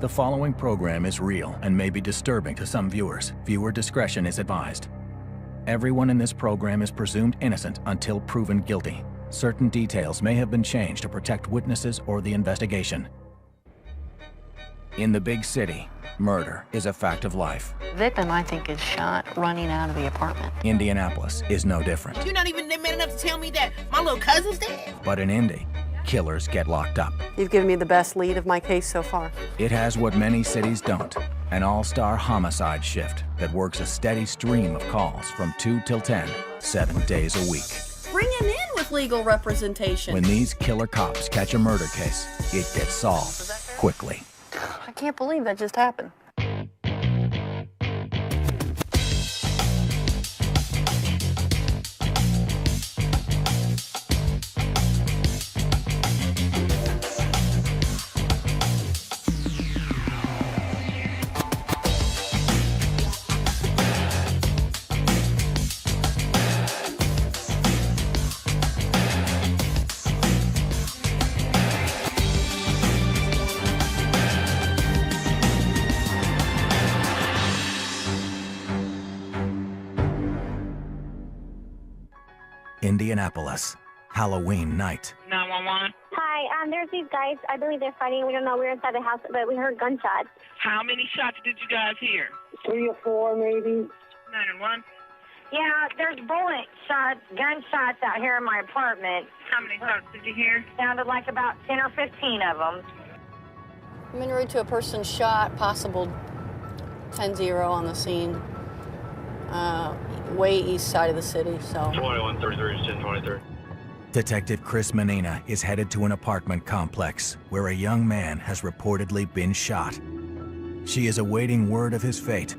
The following program is real and may be disturbing to some viewers. Viewer discretion is advised. Everyone in this program is presumed innocent until proven guilty. Certain details may have been changed to protect witnesses or the investigation. In the big city, murder is a fact of life. Victim, I think, is shot running out of the apartment. Indianapolis is no different. You're not even man enough to tell me that my little cousin's dead. But in Indy, killers get locked up. You've given me the best lead of my case so far. It has what many cities don't, an all-star homicide shift that works a steady stream of calls from 2 till 10, 7 days a week. Bring him in with legal representation. When these killer cops catch a murder case, it gets solved quickly. I can't believe that just happened. Indianapolis, Halloween night. 911. Hi, there's these guys. I believe they're fighting. We don't know. We were inside the house, but we heard gunshots. How many shots did you guys hear? 3 or 4, maybe. 911. Yeah, there's bullet shots, gunshots out here in my apartment. How many shots did you hear? Sounded like about 10 or 15 of them. I'm en route to a person shot, possible 10-0 on the scene. Way east side of the city, so. 2133 is 1023. Detective Chris Menina is headed to an apartment complex where a young man has reportedly been shot. She is awaiting word of his fate.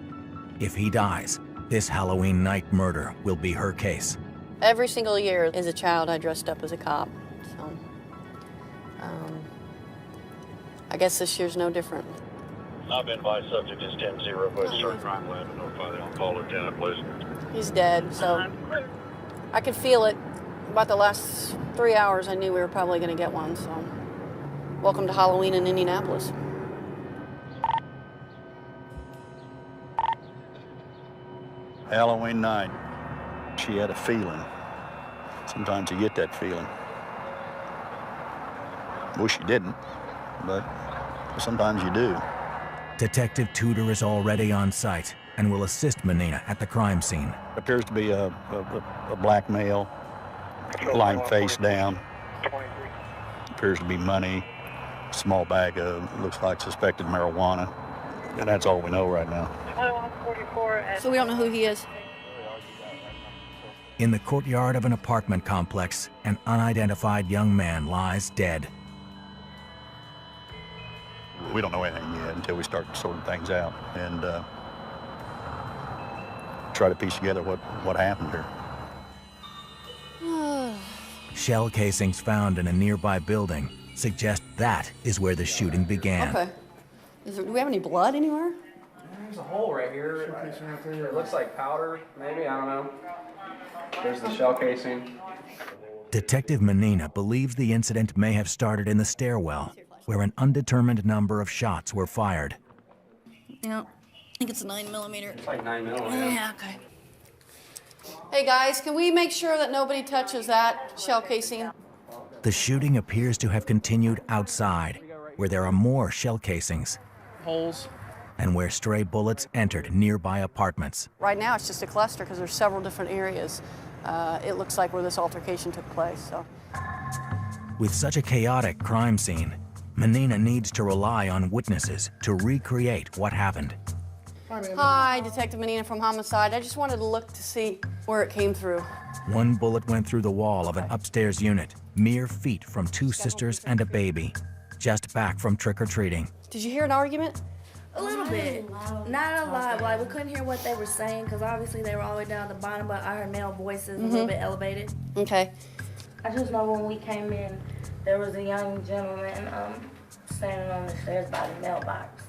If he dies, this Halloween night murder will be her case. Every single year as a child, I dressed up as a cop, so. I guess this year's no different. I've been advised subject is 10-0, but certain crime lab and notify the on-call lieutenant, please. He's dead, so I could feel it. About the last 3 hours, I knew we were probably going to get one, so. Welcome to Halloween in Indianapolis. Halloween night, she had a feeling. Sometimes you get that feeling. Wish you didn't, but sometimes you do. Detective Tudor is already on site and will assist Menina at the crime scene. Appears to be a black male, lying face down. Appears to be money, small bag of, looks like suspected marijuana. And that's all we know right now. So we don't know who he is. In the courtyard of an apartment complex, an unidentified young man lies dead. We don't know anything yet until we start sorting things out and try to piece together what happened here. Shell casings found in a nearby building suggest that is where the shooting began. Okay. Do we have any blood anywhere? There's a hole right here. It looks like powder, maybe, I don't know. There's the shell casing. Detective Menina believes the incident may have started in the stairwell, where an undetermined number of shots were fired. Yeah, I think it's a 9mm. It's like 9mm. Yeah, okay. Hey guys, can we make sure that nobody touches that shell casing? The shooting appears to have continued outside, where there are more shell casings, Holes. and where stray bullets entered nearby apartments. Right now it's just a cluster because there's several different areas. It looks like where this altercation took place, so. With such a chaotic crime scene, Menina needs to rely on witnesses to recreate what happened. Hi, Detective Menina from Homicide. I just wanted to look to see where it came through. One bullet went through the wall of an upstairs unit, mere feet from two sisters and a baby, just back from trick-or-treating. Did you hear an argument? A little bit. Not a lot. Like, we couldn't hear what they were saying because obviously they were all the way down at the bottom, but I heard male voices a little bit elevated. Okay. I just know when we came in, there was a young gentleman standing on the stairs by the mailbox.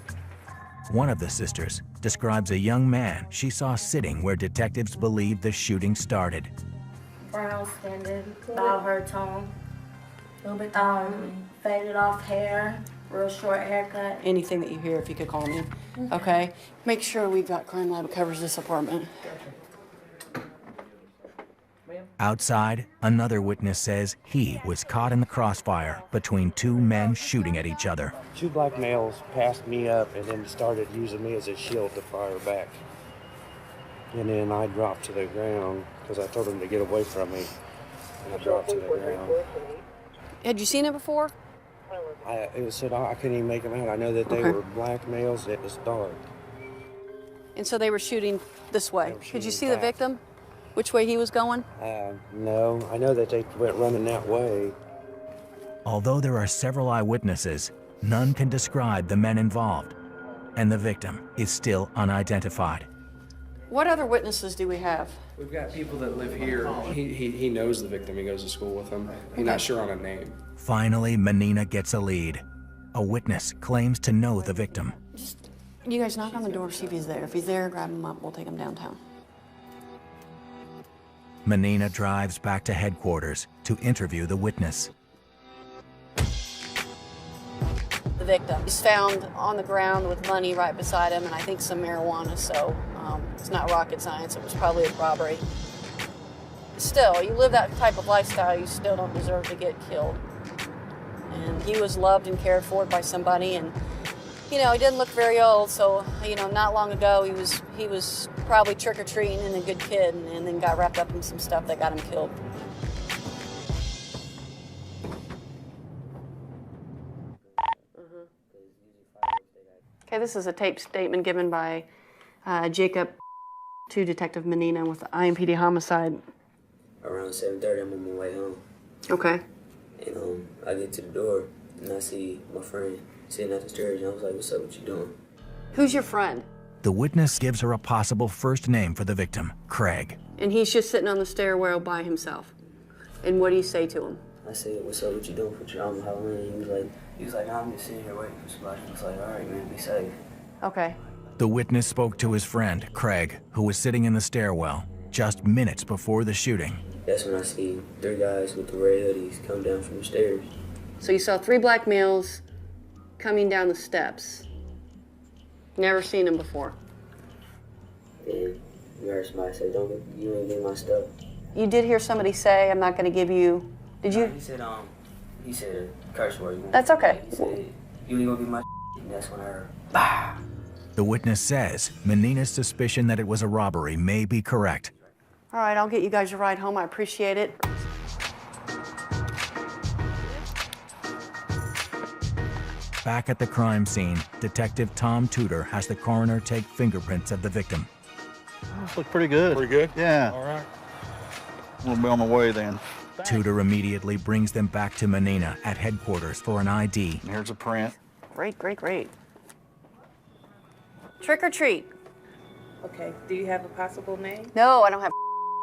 One of the sisters describes a young man she saw sitting where detectives believe the shooting started. Brown skinned, about her tone. Faded off hair. real short haircut. Anything that you hear, if you could call me. Okay? Make sure we've got crime lab covers this apartment. Outside, another witness says he was caught in the crossfire between two men shooting at each other. Two black males passed me up and then started using me as a shield to fire back. And then I dropped to the ground because I told them to get away from me. And I dropped to the ground. Had you seen it before? I couldn't even make them out. I know that they were black males. It was dark. And so they were shooting this way. Could you see the back. victim? Which way he was going? No, I know that they went running that way. Although there are several eyewitnesses, none can describe the men involved, and the victim is still unidentified. What other witnesses do we have? We've got people that live here. He knows the victim. He goes to school with him. He's not sure on a name. Finally, Menina gets a lead. A witness claims to know the victim. Just, you guys knock on the door, see if he's there. If he's there, grab him up. We'll take him downtown. Menina drives back to headquarters to interview the witness. The victim is found on the ground with money right beside him, and I think some marijuana, so it's not rocket science. It was probably a robbery. Still, you live that type of lifestyle, you still don't deserve to get killed. And he was loved and cared for by somebody, and he didn't look very old, so not long ago he was probably trick-or-treating and a good kid, and then got wrapped up in some stuff that got him killed. Okay, this is a taped statement given by Jacob to Detective Menina with the IMPD homicide. Around 7:30, I'm on my way home. Okay. And I get to the door, and I see my friend sitting at the stairs, and I was like, "What's up? What you doing?" Who's your friend? The witness gives her a possible first name for the victim, Craig. And he's just sitting on the stairwell by himself. And what do you say to him? I said, "What's up? What you doing for Halloween?" He was like, "No, I'm just sitting here waiting for somebody." I was like, "All right, man, be safe." Okay. The witness spoke to his friend, Craig, who was sitting in the stairwell just minutes before the shooting. That's when I see 3 guys with the red hoodies come down from the stairs. So you saw 3 black males coming down the steps. Never seen them before. And you heard somebody say, you ain't getting my stuff. You did hear somebody say, "I'm not going to give you," did you? He said a curse word. That's okay. He said, "You ain't gonna get my shit," and that's when I heard, bah! The witness says Menina's suspicion that it was a robbery may be correct. All right, I'll get you guys a ride home. I appreciate it. Back at the crime scene, Detective Tom Tudor has the coroner take fingerprints of the victim. This looks pretty good. Pretty good? Yeah. All right. We'll be on my way then. Tudor immediately brings them back to Menina at headquarters for an ID. Here's a print. Great, great, great. Trick or treat? Okay, do you have a possible name? No, I don't have.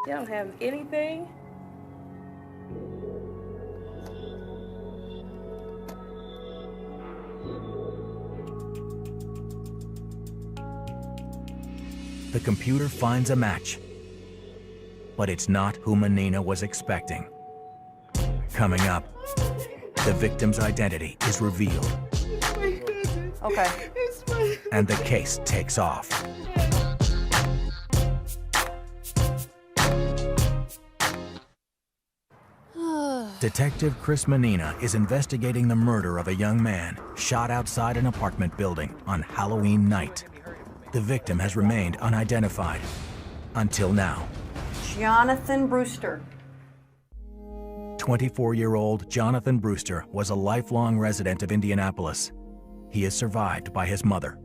You don't have anything? The computer finds a match, but it's not who Menina was expecting. Coming up, the victim's identity is revealed. Okay. And the case takes off. Detective Chris Menina is investigating the murder of a young man shot outside an apartment building on Halloween night. The victim has remained unidentified until now. Jonathan Brewster. 24-year-old Jonathan Brewster was a lifelong resident of Indianapolis. He is survived by his mother.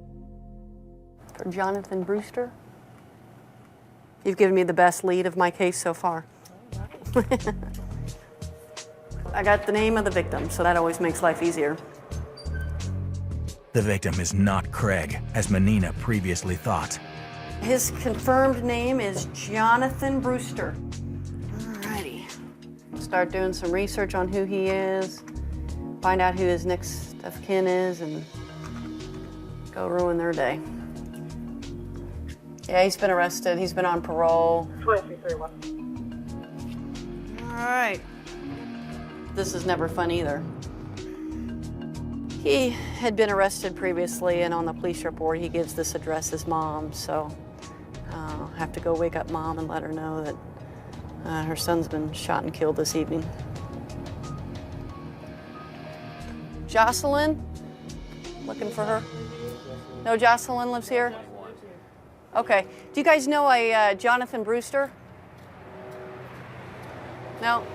For Jonathan Brewster? You've given me the best lead of my case so far. I got the name of the victim, so that always makes life easier. The victim is not Craig, as Menina previously thought. His confirmed name is Jonathan Brewster. Alrighty. Start doing some research on who he is, find out who his next of kin is, and go ruin their day. Yeah, he's been arrested. He's been on parole. 2331. All right. This is never fun either. He had been arrested previously, and on the police report, he gives this address as mom, so I'll have to go wake up mom and let her know that her son's been shot and killed this evening. Jocelyn? Looking for her? No, Jocelyn lives here? Okay. Do you guys know a Jonathan Brewster? No?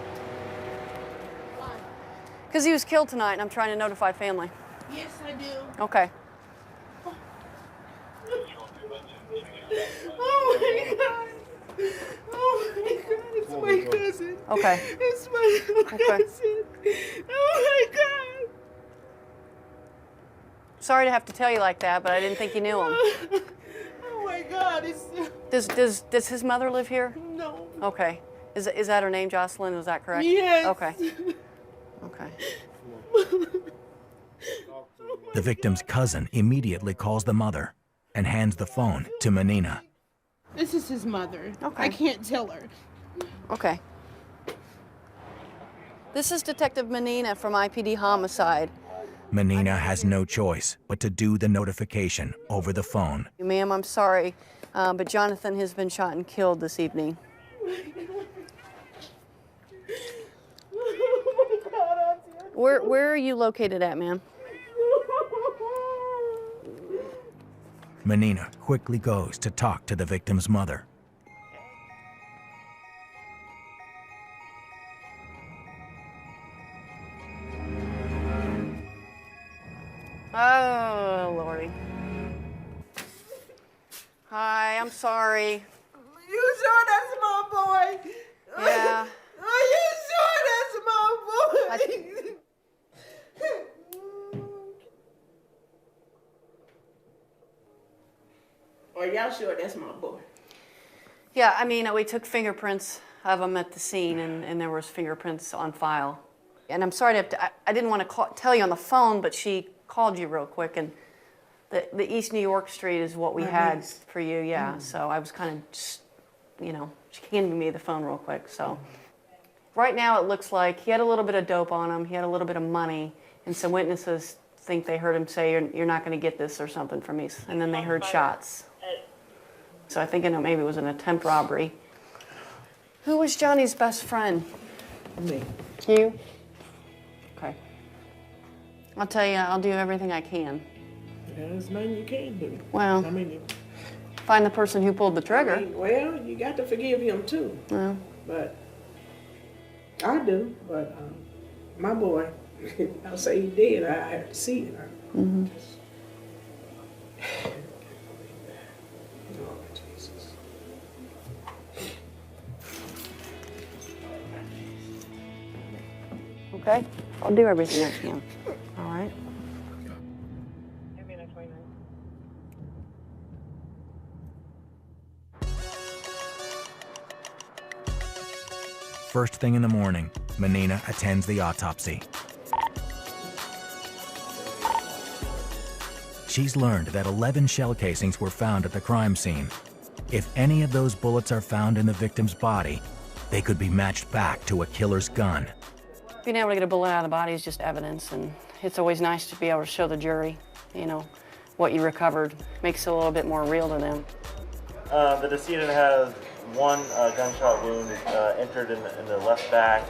Because he was killed tonight, and I'm trying to notify family. Yes, I do. Okay. Oh my God. Oh my God, it's my cousin. Okay. It's my cousin. Oh my God. Sorry to have to tell you like that, but I didn't think you knew him. Oh my God, it's... Does his mother live here? No. Okay. Is that her name, Jocelyn? Is that correct? Yes. Okay. Okay. The victim's cousin immediately calls the mother and hands the phone to Menina. This is his mother. Okay. I can't tell her. Okay. This is Detective Menina from IPD Homicide. Menina has no choice but to do the notification over the phone. Ma'am, I'm sorry, but Jonathan has been shot and killed this evening. Where are you located at, ma'am? Menina quickly goes to talk to the victim's mother. Oh, Lordy. Hi, I'm sorry. You sure that's my boy? Yeah. Are you sure that's my boy? Are y'all sure that's my boy? Yeah, I mean, we took fingerprints of him at the scene, and there was fingerprints on file. And I'm sorry to have to, I didn't want to tell you on the phone, but she called you real quick, and the East New York Street is what we had for you, yeah. So I was kind of just, you know, she handed me the phone real quick, so. Right now it looks like he had a little bit of dope on him, he had a little bit of money, and some witnesses think they heard him say, you're not going to get this or something from me, and then they heard shots. So I think maybe it was an attempt robbery. Who was Johnny's best friend? Me. You? Okay. I'll tell you, I'll do everything I can. There's nothing you can't do. Well, I mean, find the person who pulled the trigger. I mean, well, you got to forgive him too. Yeah. But I do. But my boy, I'll say he did. I have to see it. Mm-hmm. Okay, I'll do everything I can. All right. First thing in the morning, Menina attends the autopsy. She's learned that 11 shell casings were found at the crime scene. If any of those bullets are found in the victim's body, they could be matched back to a killer's gun. Being able to get a bullet out of the body is just evidence, and it's always nice to be able to show the jury, you know, what you recovered. Makes it a little bit more real to them. The decedent has one gunshot wound entered in the left back,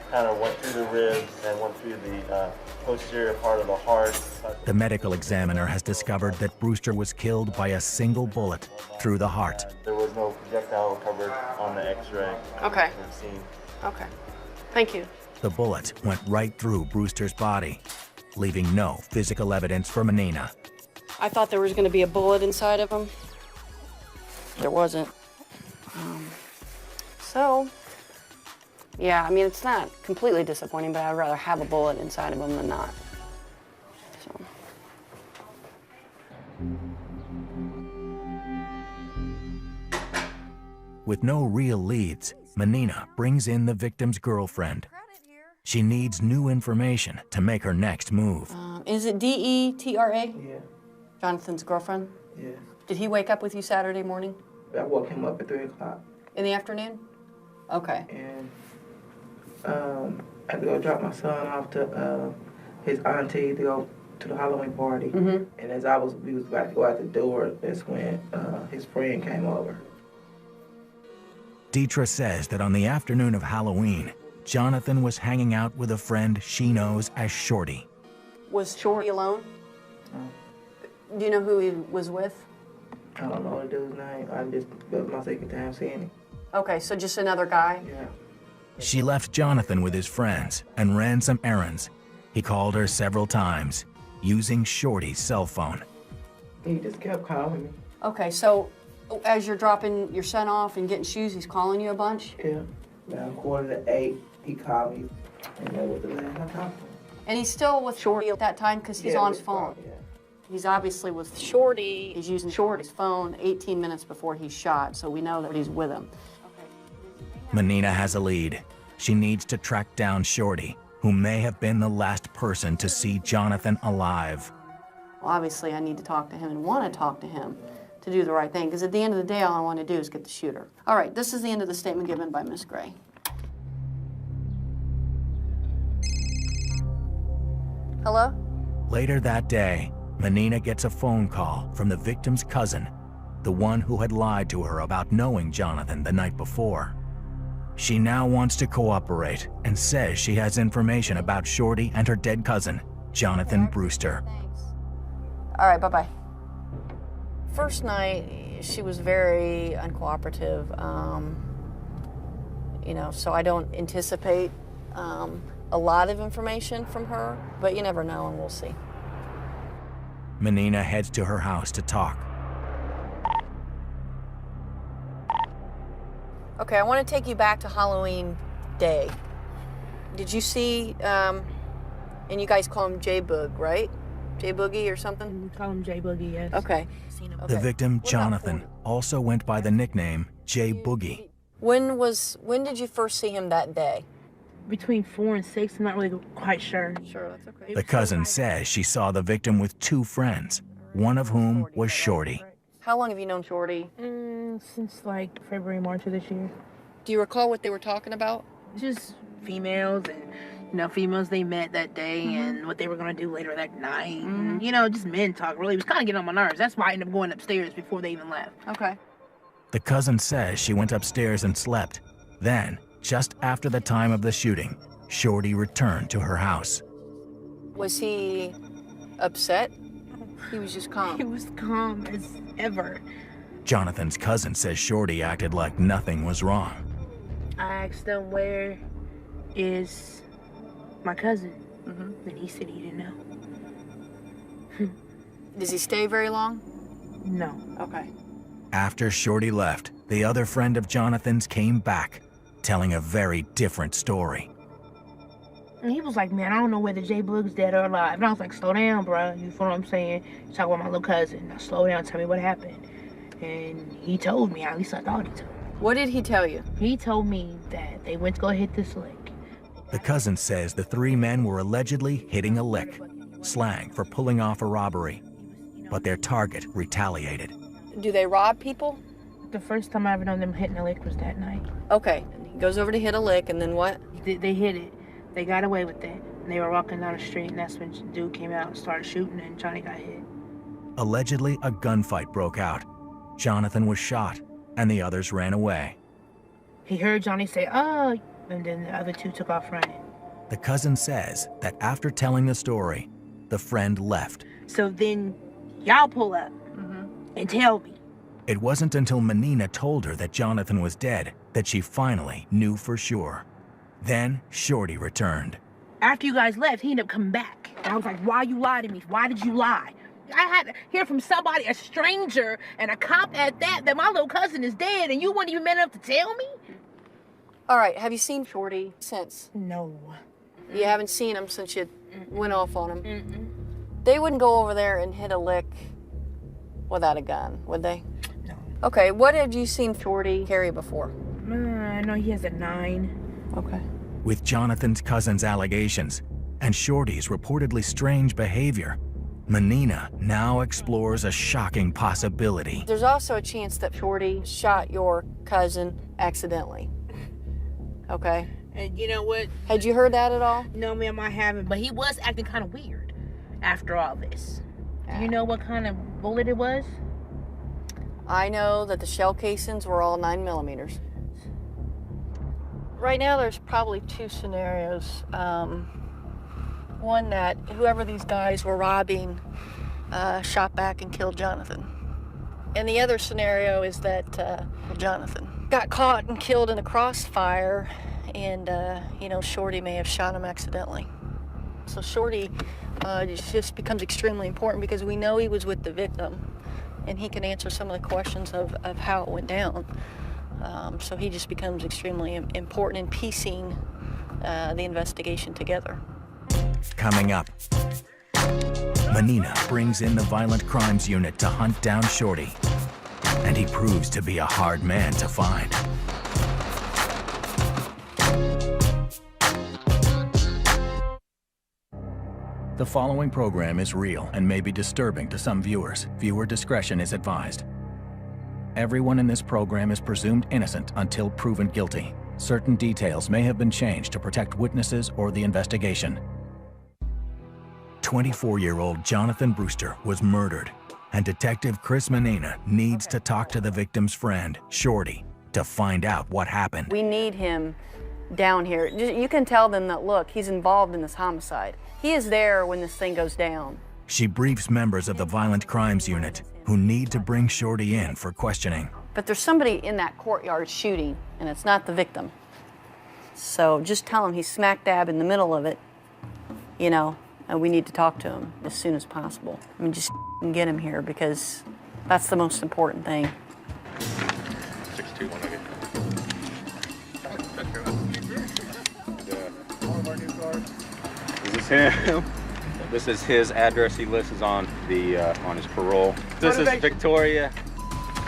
kind of went through the ribs and went through the posterior part of the heart. The medical examiner has discovered that Brewster was killed by a single bullet through the heart. There was no projectile recovered on the x-ray. Okay. Scene. Okay. Thank you. The bullet went right through Brewster's body, leaving no physical evidence for Menina. I thought there was going to be a bullet inside of him. There wasn't. So, yeah, I mean, it's not completely disappointing, but I'd rather have a bullet inside of him than not. So. With no real leads, Menina brings in the victim's girlfriend. She needs new information to make her next move. Is it D-E-T-R-A? Yeah. Jonathan's girlfriend? Yeah. Did he wake up with you Saturday morning? I woke him up at 3 o'clock. In the afternoon? Okay. And I had to go drop my son off to his auntie to go to the Halloween party. Mhm. And as we was about to go out the door, that's when his friend came over. Deetra says that on the afternoon of Halloween, Jonathan was hanging out with a friend she knows as Shorty. Was Shorty alone? Do you know who he was with? I don't know the dude's name. That was my second time seeing him. Okay, so just another guy? Yeah. She left Jonathan with his friends and ran some errands. He called her several times, using Shorty's cell phone. He just kept calling me. Okay, so as you're dropping your son off and getting shoes, he's calling you a bunch? Yeah. Around 7:45, he called me, and that was the last I talked to him. And he's still with Shorty at that time because he's Yeah, on his with phone. Bob, yeah. He's obviously with Shorty. He's using Shorty's phone 18 minutes before he's shot, so we know that he's with him. Menina has a lead. She needs to track down Shorty, who may have been the last person to see Jonathan alive. Well, obviously, I need to talk to him and want to talk to him to do the right thing, because at the end of the day, all I want to do is get the shooter. All right, this is the end of the statement given by Miss Gray. Hello? Later that day, Menina gets a phone call from the victim's cousin, the one who had lied to her about knowing Jonathan the night before. She now wants to cooperate and says she has information about Shorty and her dead cousin, Jonathan Brewster. All right, bye-bye. First night, she was very uncooperative, so I don't anticipate a lot of information from her, but you never know, and we'll see. Menina heads to her house to talk. Okay, I want to take you back to Halloween Day. Did you see, and you guys call him J-Boog, right? J-Boogie or something? We call him J-Boogie, yes. Okay. The victim, Jonathan, also went by the nickname J-Boogie. When did you first see him that day? Between 4 and 6, I'm not really quite sure. Sure, that's okay. The cousin says she saw the victim with two friends, one of whom was Shorty. How long have you known Shorty? Since like February, March of this year. Do you recall what they were talking about? Just females and, females they met that day and what they were going to do later that night. And, just men talk, really. It was kind of getting on my nerves. That's why I ended up going upstairs before they even left. Okay. The cousin says she went upstairs and slept. Then, just after the time of the shooting, Shorty returned to her house. Was he upset? He was just calm. He was calm as ever. Jonathan's cousin says Shorty acted like nothing was wrong. I asked him, where is my cousin? And he said he didn't know. Does he stay very long? No. Okay. After Shorty left, the other friend of Jonathan's came back, telling a very different story. And he was like, man, I don't know whether J-Boog's dead or alive. And I was like, slow down, bro. You feel what I'm saying? You're talking about my little cousin. Now slow down, tell me what happened. And he told me, at least I thought he told me. What did he tell you? He told me that they went to go hit this lick. The cousin says the three men were allegedly hitting a lick, slang for pulling off a robbery. But their target retaliated. Do they rob people? The first time I ever known them hitting a lick was that night. Okay. He goes over to hit a lick, and then what? They hit it. They got away with it. And they were walking down the street, and that's when the dude came out and started shooting, and Johnny got hit. Allegedly, a gunfight broke out. Jonathan was shot, and the others ran away. He heard Johnny say, oh, and then the other two took off running. The cousin says that after telling the story, the friend left. So then y'all pull up and tell me. It wasn't until Menina told her that Jonathan was dead that she finally knew for sure. Then Shorty returned. After you guys left, he ended up coming back. And I was like, why you lied to me? Why did you lie? I had to hear from somebody, a stranger, and a cop at that my little cousin is dead, and you weren't even man enough to tell me? All right, have you seen Shorty since? No. You haven't seen him since you went off on him? They wouldn't go over there and hit a lick without a gun, would they? No. Okay, what have you seen Shorty carry before? I know he has a 9. Okay. With Jonathan's cousin's allegations and Shorty's reportedly strange behavior, Menina now explores a shocking possibility. There's also a chance that Shorty shot your cousin accidentally. Okay? And you know what? Had you heard that at all? No, ma'am, I haven't. But he was acting kind of weird. after all this. Do you know what kind of bullet it was? I know that the shell casings were all 9 millimeters. Right now, there's probably two scenarios. One that whoever these guys were robbing shot back and killed Jonathan. And the other scenario is that Jonathan got caught and killed in a crossfire, and Shorty may have shot him accidentally. So Shorty just becomes extremely important because we know he was with the victim, and he can answer some of the questions of how it went down. So he just becomes extremely important in piecing the investigation together. Coming up, Manina brings in the Violent Crimes Unit to hunt down Shorty, and he proves to be a hard man to find. The following program is real and may be disturbing to some viewers. Viewer discretion is advised. Everyone in this program is presumed innocent until proven guilty. Certain details may have been changed to protect witnesses or the investigation. 24-year-old Jonathan Brewster was murdered, and Detective Chris Manina needs to talk to the victim's friend, Shorty, to find out what happened. We need him down here. You can tell them that, look, he's involved in this homicide. He is there when this thing goes down. She briefs members of the Violent Crimes Unit who need to bring Shorty in for questioning. But there's somebody in that courtyard shooting, and it's not the victim. So just tell him he's smack dab in the middle of it, and we need to talk to him as soon as possible. I mean, just get him here because that's the most important thing. 621 again. Is this him? This is his address. He lists on his parole. This is Victoria's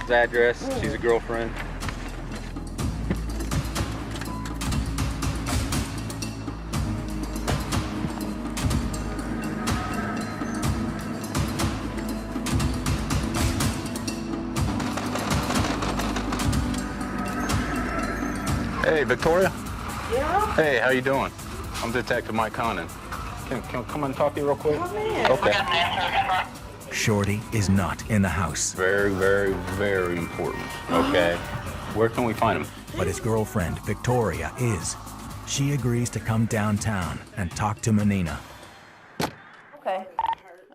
address. She's a girlfriend. Hey, Victoria. Yeah? Hey, how you doing? I'm Detective Mike Connon. Can I come and talk to you real quick? Come in. Okay. Shorty is not in the house. Very, very, very important, okay? Where can we find him? But his girlfriend, Victoria, is. She agrees to come downtown and talk to Manina. Okay.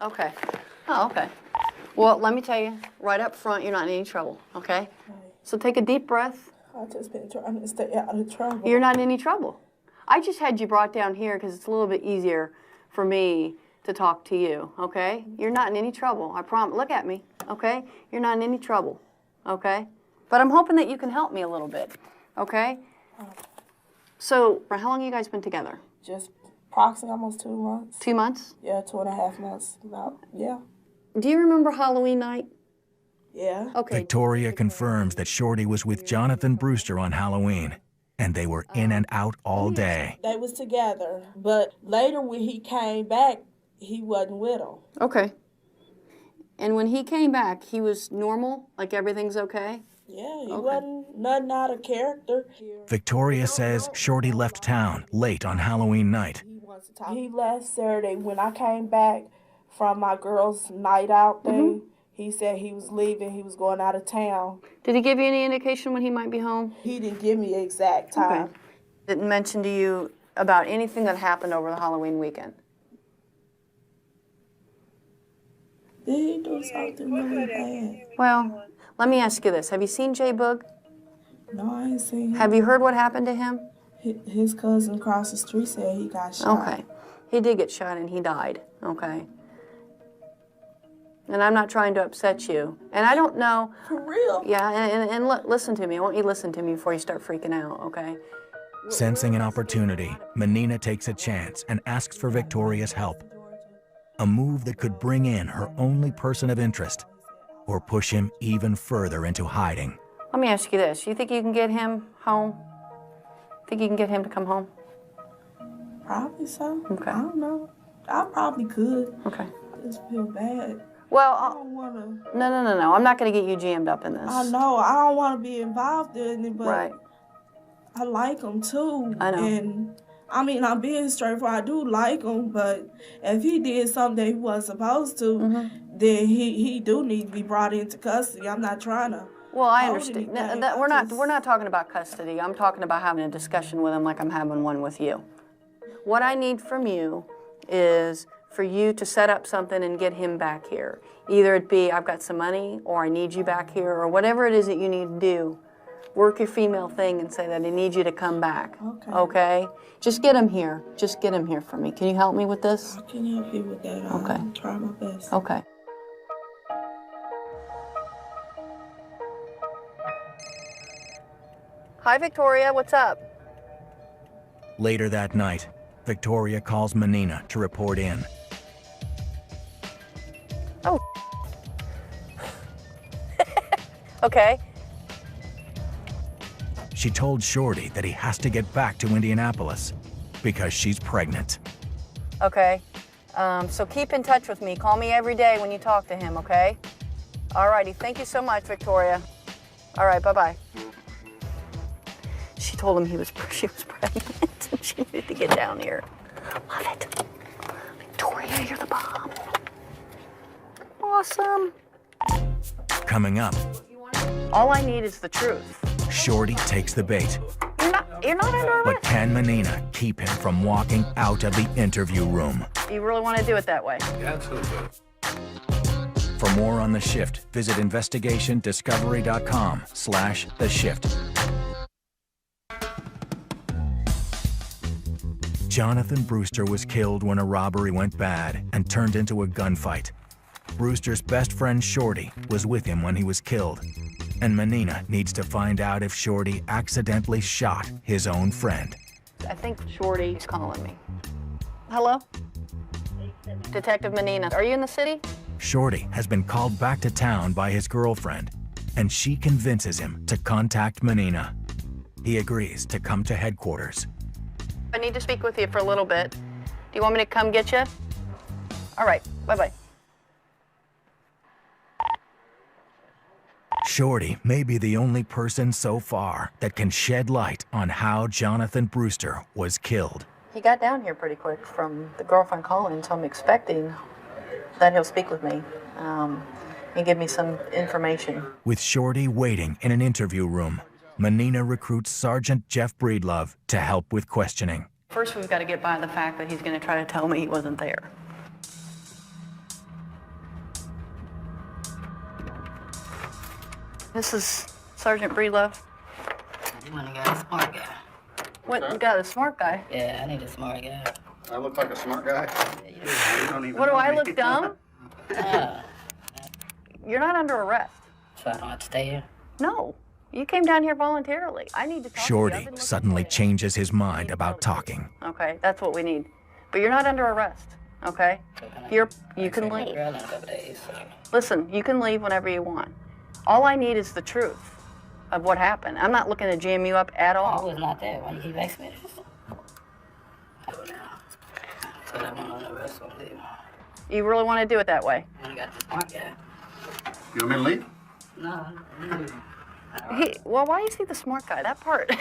Okay. Oh, okay. Well, let me tell you, right up front, you're not in any trouble, okay? So take a deep breath. I've just been trying to stay out of trouble. You're not in any trouble. I just had you brought down here because it's a little bit easier for me to talk to you, okay? You're not in any trouble, I promise. Look at me, okay? You're not in any trouble, okay? But I'm hoping that you can help me a little bit, okay? So, how long have you guys been together? Just approximately almost 2 months. 2 months? Yeah, 2.5 months. Yeah. Do you remember Halloween night? Yeah. Okay. Victoria confirms that Shorty was with Jonathan Brewster on Halloween, and they were in and out all day. They was together, but later when he came back, he wasn't with him. Okay. And when he came back, he was normal? Like everything's okay? Yeah, he wasn't nothing out of character. Victoria says Shorty left town late on Halloween night. He left Saturday. When I came back from my girls' night out thing, he said he was leaving. He was going out of town. Did he give you any indication when he might be home? He didn't give me the exact time. Okay. Didn't mention to you about anything that happened over the Halloween weekend? Did he do something really bad? Well, let me ask you this. Have you seen Jay Boog? No, I ain't seen him. Have you heard what happened to him? His cousin across the street said he got shot. Okay. He did get shot and he died. Okay. And I'm not trying to upset you. And I don't know. For real? Yeah, and listen to me. I want you to listen to me before you start freaking out, okay? Sensing an opportunity, Manina takes a chance and asks for Victoria's help. A move that could bring in her only person of interest or push him even further into hiding. Let me ask you this. You think you can get him home? Think you can get him to come home? Probably so. Okay. I don't know. I probably could. Okay. I just feel bad. Well, I don't want to. No. I'm not going to get you jammed up in this. I know. I don't want to be involved in it, but right. I like him too. I know. And I mean, I'm being straightforward. I do like him, but if he did something that he wasn't supposed to, then he do need to be brought into custody. I'm not trying to. Well, I understand. We're not talking about custody. I'm talking about having a discussion with him like I'm having one with you. What I need from you is for you to set up something and get him back here. Either it be I've got some money, or I need you back here, or whatever it is that you need to do. Work your female thing and say that I need you to come back. Okay? Just get him here. Just get him here for me. Can you help me with this? I can help you with that. Okay. I'll try my best. Okay. Hi, Victoria. What's up? Later that night, Victoria calls Menina to report in. Oh. Okay. She told Shorty that he has to get back to Indianapolis because she's pregnant. Okay. So keep in touch with me. Call me every day when you talk to him, okay? All righty. Thank you so much, Victoria. All right. Bye-bye. She told him she was pregnant and she needed to get down here. Love it. Victoria, you're the bomb. Awesome. Coming up, All I need is the truth. Shorty takes the bait. You're not under arrest. But can Menina keep him from walking out of the interview room? You really want to do it that way? Absolutely. For more on The Shift, visit investigationdiscovery.com/The Shift. Jonathan Brewster was killed when a robbery went bad and turned into a gunfight. Brewster's best friend Shorty was with him when he was killed, and Menina needs to find out if Shorty accidentally shot his own friend. I think Shorty's calling me. Hello? Detective Menina, are you in the city? Shorty has been called back to town by his girlfriend, and she convinces him to contact Menina. He agrees to come to headquarters. I need to speak with you for a little bit. Do you want me to come get you? All right, bye-bye. Shorty may be the only person so far that can shed light on how Jonathan Brewster was killed. He got down here pretty quick from the girlfriend calling, so I'm expecting that he'll speak with me and give me some information. With Shorty waiting in an interview room, Menina recruits Sergeant Jeff Breedlove to help with questioning. First, we've got to get by the fact that he's going to try to tell me he wasn't there. This is Sergeant Breedlove. You want to get a smart guy? What, you got a smart guy? Yeah, I need a smart guy. I look like a smart guy? You don't even What, do know I me. look dumb? You're not under arrest. So I don't have to stay here? No. You came down here voluntarily. I need to talk Shorty to you. suddenly changes his mind about talking. Okay, that's what we need. But you're not under arrest, okay? You can leave. Listen, you can leave whenever you want. All I need is the truth of what happened. I'm not looking to jam you up at all. I was not there. Why you keep asking me this? Go now. So I want on the rest of it. You really want to do it that way? I got the smart guy. You want me to leave? No. Well, why is he the smart guy? That part.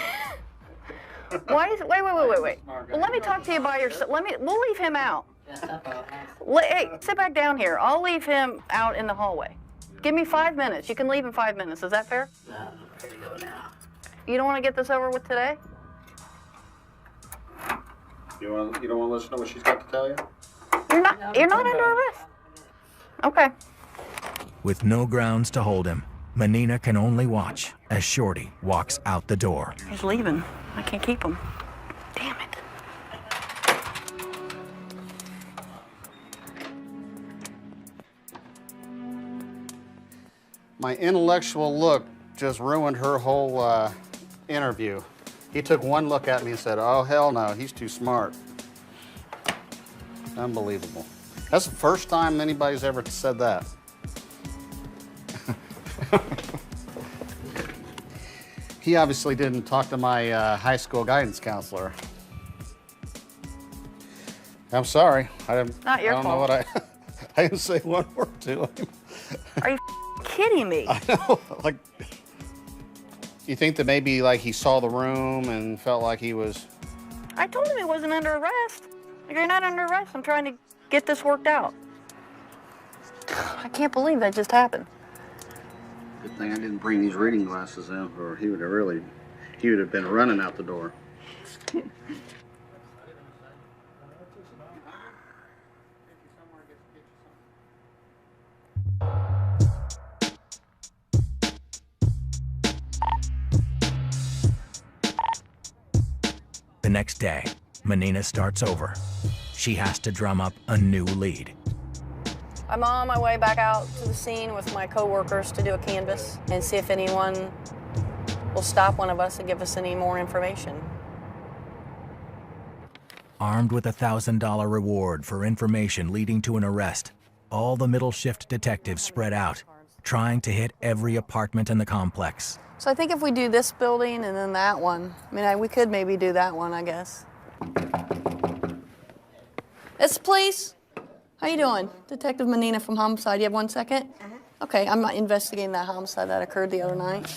Why is? Wait. Well, let me talk to you by yourself. We'll leave him out. Hey, sit back down here. I'll leave him out in the hallway. Give me 5 minutes. You can leave in 5 minutes. Is that fair? No, I'm ready to go now. You don't want to get this over with today? You don't want to listen to what she's got to tell you? You're not under arrest. Okay. With no grounds to hold him, Menina can only watch as Shorty walks out the door. He's leaving. I can't keep him. Damn it. My intellectual look just ruined her whole interview. He took one look at me and said, "Oh, hell no, he's too smart." Unbelievable. That's the first time anybody's ever said that. He obviously didn't talk to my high school guidance counselor. I'm sorry. Not your I don't know fault. what I didn't say one word to him. Are you kidding me? I know. Like, you think that maybe like he saw the room and felt like he was. I told him he wasn't under arrest. Like, you're not under arrest. I'm trying to get this worked out. I can't believe that just happened. Good thing I didn't bring these reading glasses in, or he would have been running out the door. The next day, Menina starts over. She has to drum up a new lead. I'm on my way back out to the scene with my coworkers to do a canvass and see if anyone will stop one of us and give us any more information. Armed with a $1,000 reward for information leading to an arrest, all the middle shift detectives spread out, trying to hit every apartment in the complex. So I think if we do this building and then that one, I mean, we could maybe do that one, I guess. It's the police. How you doing? Detective Menina from Homicide. You have 1 second? Okay, I'm investigating that homicide that occurred the other night.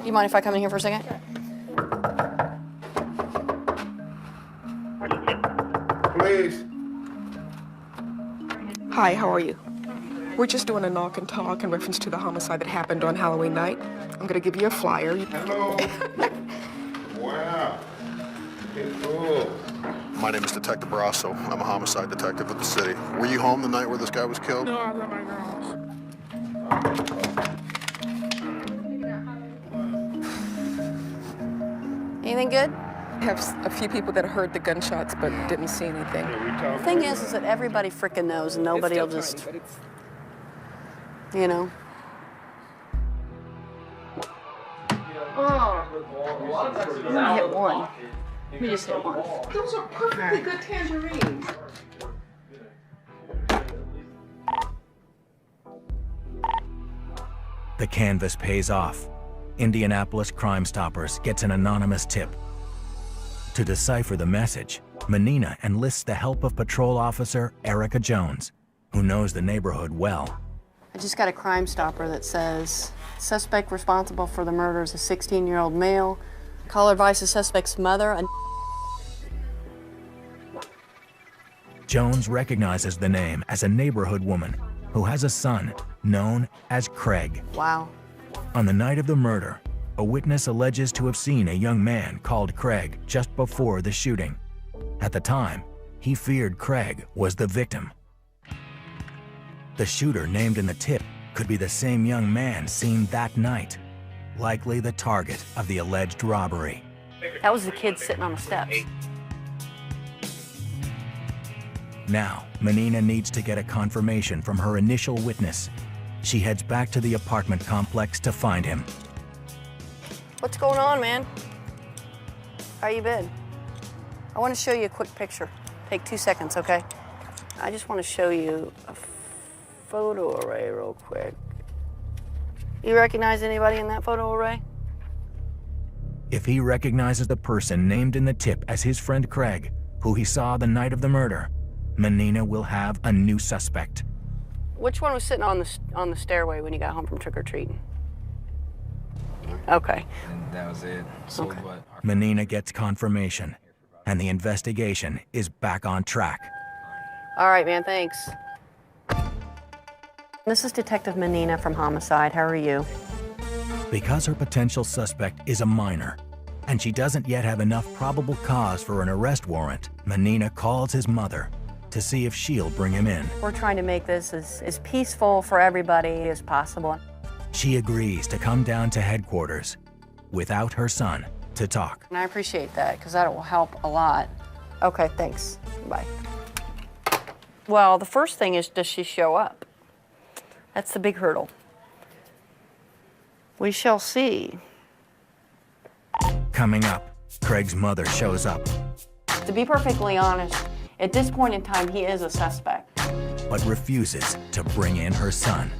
You mind if I come in here for a second? Please. Hi, how are you? We're just doing a knock and talk in reference to the homicide that happened on Halloween night. I'm gonna give you a flyer. Hello. Wow. Cool. My name is Detective Brasso. I'm a homicide detective with the city. Were you home the night where this guy was killed? No, I was at my girl's. Anything good? I have a few people that heard the gunshots but didn't see anything. The thing is that everybody freaking knows and nobody will just, you know. Oh. I hit one. We just hit one. Those are perfectly good tangerines. The canvas pays off. Indianapolis Crime Stoppers gets an anonymous tip. To decipher the message, Menina enlists the help of patrol officer Erica Jones, who knows the neighborhood well. I just got a Crime Stopper that says, suspect responsible for the murder is a 16-year-old male. Caller advised the suspect's mother. Jones recognizes the name as a neighborhood woman who has a son known as Craig. Wow. On the night of the murder, a witness alleges to have seen a young man called Craig just before the shooting. At the time, he feared Craig was the victim. The shooter named in the tip could be the same young man seen that night, likely the target of the alleged robbery. That was the kid sitting on the steps. Now, Menina needs to get a confirmation from her initial witness. She heads back to the apartment complex to find him. What's going on, man? How you been? I want to show you a quick picture. Take 2 seconds, okay? I just want to show you a photo array real quick. You recognize anybody in that photo array? If he recognizes the person named in the tip as his friend Craig, who he saw the night of the murder, Menina will have a new suspect. Which one was sitting on the stairway when you got home from trick-or-treating? Okay. And that was it. So Okay. what? Menina gets confirmation, and the investigation is back on track. All right, man, thanks. This is Detective Menina from Homicide. How are you? Because her potential suspect is a minor, and she doesn't yet have enough probable cause for an arrest warrant, Menina calls his mother to see if she'll bring him in. We're trying to make this as peaceful for everybody as possible. She agrees to come down to headquarters without her son to talk. And I appreciate that, because that will help a lot. Okay, thanks. Bye. Well, the first thing is, does she show up? That's the big hurdle. We shall see. Coming up, Craig's mother shows up, To be perfectly honest, at this point in time, he is a suspect. but refuses to bring in her son.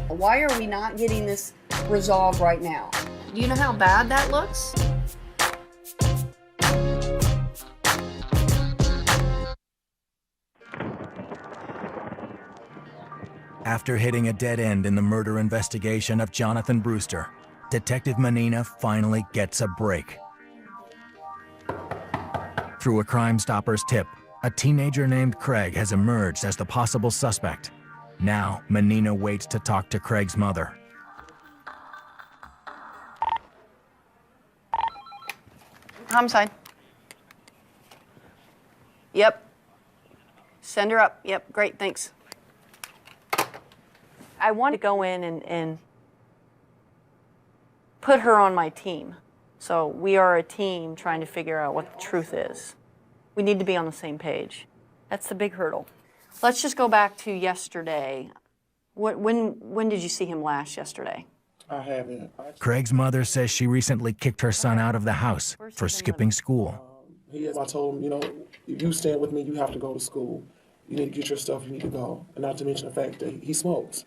Why are we not getting this resolved right now? Do you know how bad that looks? After hitting a dead end in the murder investigation of Jonathan Brewster, Detective Menina finally gets a break. Through a Crime Stoppers tip, a teenager named Craig has emerged as the possible suspect. Now, Menina waits to talk to Craig's mother. Homicide. Yep. Send her up. Yep, great, thanks. I want to go in and put her on my team. So we are a team trying to figure out what the truth is. We need to be on the same page. That's the big hurdle. Let's just go back to yesterday. When did you see him last yesterday? I haven't. Craig's mother says she recently kicked her son out of the house for skipping school. I told him, you know, if you stand with me, you have to go to school. You need to get your stuff, you need to go. And not to mention the fact that he smokes.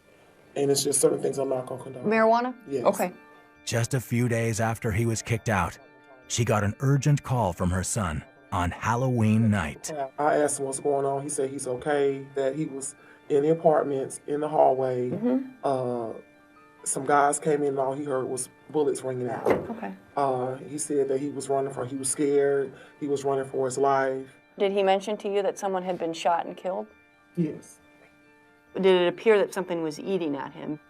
And it's just certain things I'm not going to condone. Marijuana? Yes. Okay. Just a few days after he was kicked out, she got an urgent call from her son on Halloween night. I asked him what's going on. He said he's okay, that he was in the apartments, in the hallway. Some guys came in and all he heard was bullets ringing out. Okay. He said that he was he was scared, he was running for his life. Did he mention to you that someone had been shot and killed? Yes. Did it appear that something was eating at him?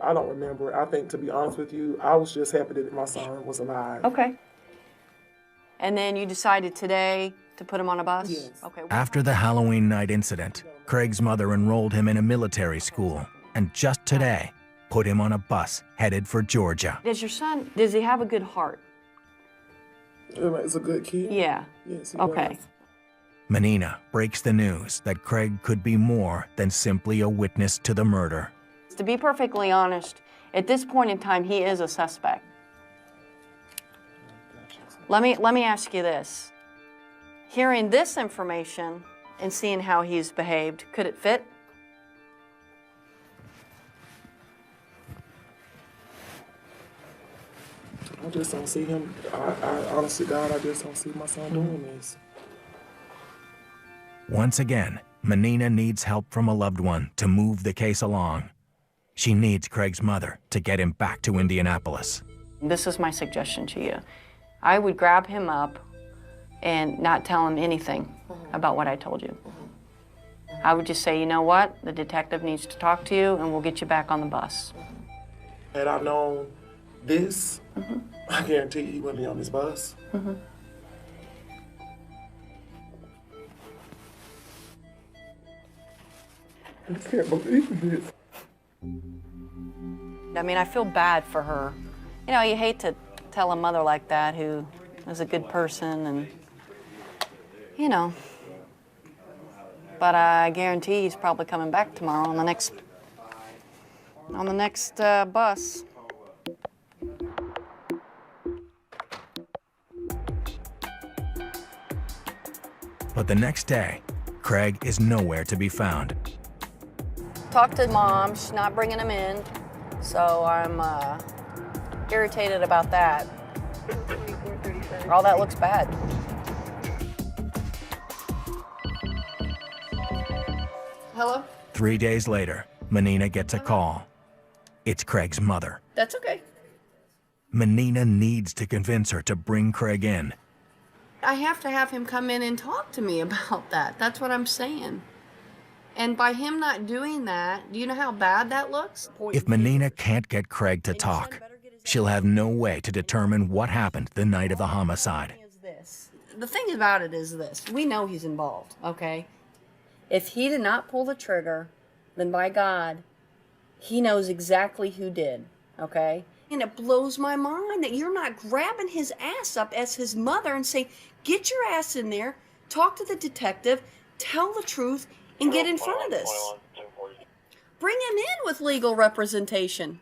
I don't remember. I think, to be honest with you, I was just happy that my son was alive. Okay. And then you decided today to put him on a bus? Yes. Okay. After the Halloween night incident, Craig's mother enrolled him in a military school, and just today, put him on a bus headed for Georgia. Does your son, does he have a good heart? He's a good kid. Yeah. Yes, he okay. does. Menina breaks the news that Craig could be more than simply a witness to the murder. To be perfectly honest, at this point in time, he is a suspect. Let me ask you this. Hearing this information and seeing how he's behaved, could it fit? I just don't see him. I honestly, God, I just don't see my son doing this. Once again, Menina needs help from a loved one to move the case along. She needs Craig's mother to get him back to Indianapolis. This is my suggestion to you. I would grab him up and not tell him anything about what I told you. I would just say, you know what, the detective needs to talk to you and we'll get you back on the bus. Had I known this, I guarantee you he wouldn't be on this bus. I can't believe this. I mean, I feel bad for her. You know, you hate to tell a mother like that who is a good person and, you know. But I guarantee he's probably coming back tomorrow on the next bus. But the next day, Craig is nowhere to be found. Talked to Mom, she's not bringing him in, so I'm irritated about that. All that looks bad. Hello? 3 days later, Menina gets a call. It's Craig's mother. That's okay. Menina needs to convince her to bring Craig in. I have to have him come in and talk to me about that. That's what I'm saying. And by him not doing that, do you know how bad that looks? If Menina can't get Craig to talk, she'll have no way to determine what happened the night of the homicide. The thing about it is this. We know he's involved, okay? If he did not pull the trigger, then by God, he knows exactly who did, okay? And it blows my mind that you're not grabbing his ass up as his mother and saying, get your ass in there, talk to the detective, tell the truth, and get in front of this. Bring him in with legal representation.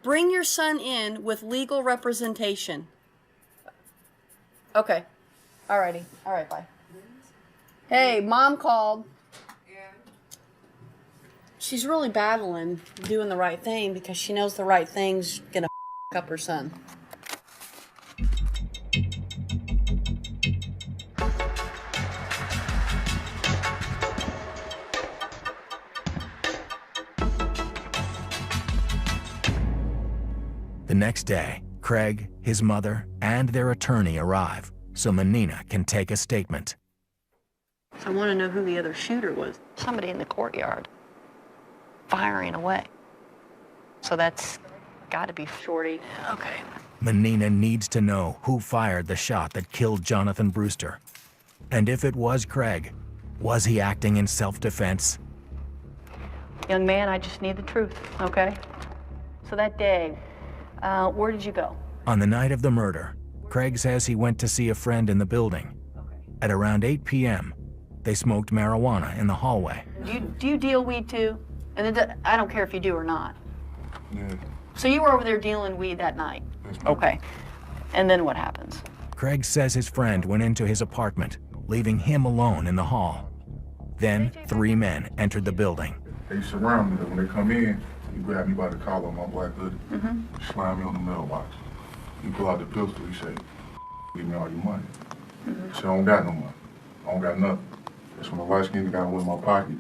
Bring your son in with legal representation. Okay. Alrighty. Alright, bye. Hey, Mom called. She's really battling doing the right thing because she knows the right thing's gonna up her son. The next day, Craig, his mother, and their attorney arrive, so Menina can take a statement. I want to know who the other shooter was. Somebody in the courtyard firing away. So that's got to be Shorty. Okay. Menina needs to know who fired the shot that killed Jonathan Brewster. And if it was Craig, was he acting in self-defense? Young man, I just need the truth, okay? So that day, where did you go? On the night of the murder, Craig says he went to see a friend in the building. At around 8 p.m., they smoked marijuana in the hallway. Do you deal weed too? And I don't care if you do or not. Yeah. So you were over there dealing weed that night? Okay. And then what happens? Craig says his friend went into his apartment, leaving him alone in the hall. Then 3 men entered the building. They surround me. When they come in, he grabbed me by the collar on my black hoodie, slammed me on the mailbox. He pull out the pistol, he said, "Give me all your money." I said, "I don't got no money. I don't got nothing." That's when the light-skinned guy went in my pocket.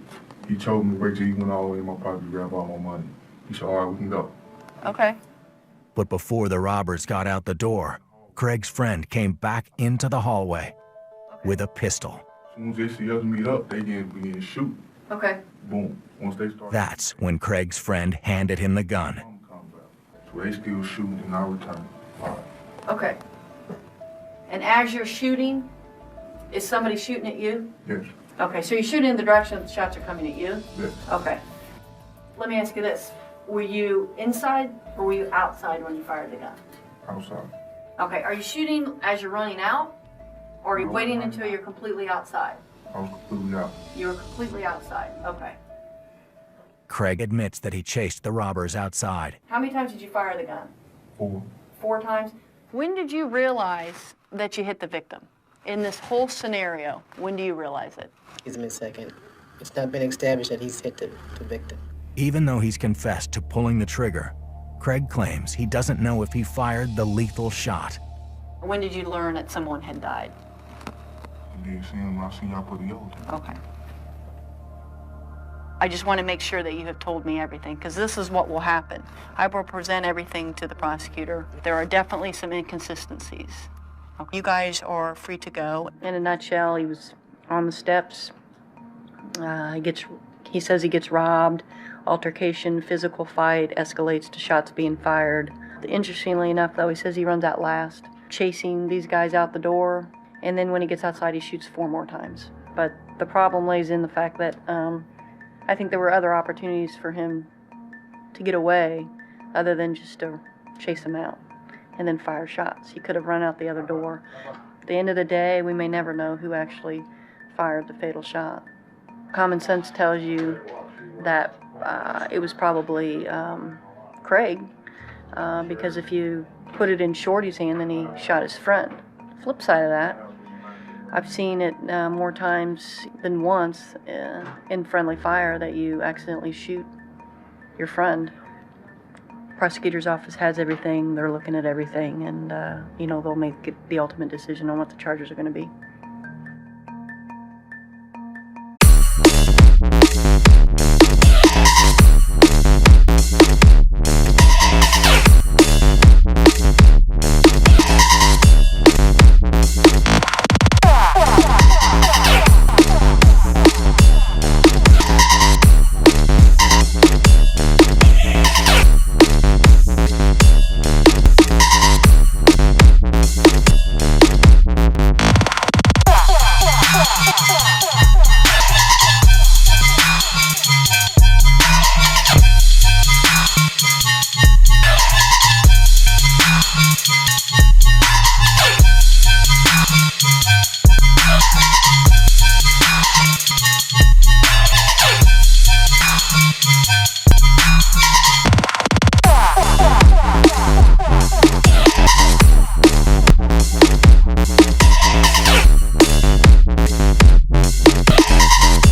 He told me to wait till he went all the way in my pocket to grab all my money. He said, "All right, we can go." Okay. But before the robbers got out the door, Craig's friend came back into the hallway with a pistol. As soon as they see us meet up, they begin to shoot. Okay. Boom. Once they start. That's when Craig's friend handed him the gun. So they still shooting and I return. Fire. Okay. And as you're shooting, is somebody shooting at you? Yes. Okay, so you're shooting in the direction that the shots are coming at you? Yes. Okay. Let me ask you this. Were you inside or were you outside when you fired the gun? Outside. Okay, are you shooting as you're running out? Or are you waiting until you're completely outside? I was completely out. You were completely outside, okay. Craig admits that he chased the robbers outside. How many times did you fire the gun? 4. 4 times? When did you realize that you hit the victim? In this whole scenario, when do you realize it? Give me a second. It's not been established that he's hit the victim. Even though he's confessed to pulling the trigger, Craig claims he doesn't know if he fired the lethal shot. When did you learn that someone had died? You didn't see him when I seen y'all put the yellow tape. Okay. I just want to make sure that you have told me everything, because this is what will happen. I will present everything to the prosecutor. There are definitely some inconsistencies. Okay. You guys are free to go. In a nutshell, he was on the steps. He says he gets robbed. Altercation, physical fight, escalates to shots being fired. Interestingly enough, though, he says he runs out last, chasing these guys out the door. And then when he gets outside, he shoots 4 more times. But the problem lays in the fact that I think there were other opportunities for him to get away other than just to chase him out and then fire shots. He could have run out the other door. At the end of the day, we may never know who actually fired the fatal shot. Common sense tells you that it was probably Craig, because if you put it in Shorty's hand, then he shot his friend. Flip side of that, I've seen it more times than once in friendly fire that you accidentally shoot your friend. Prosecutor's office has everything, they're looking at everything, and they'll make the ultimate decision on what the charges are going to be. Yeah.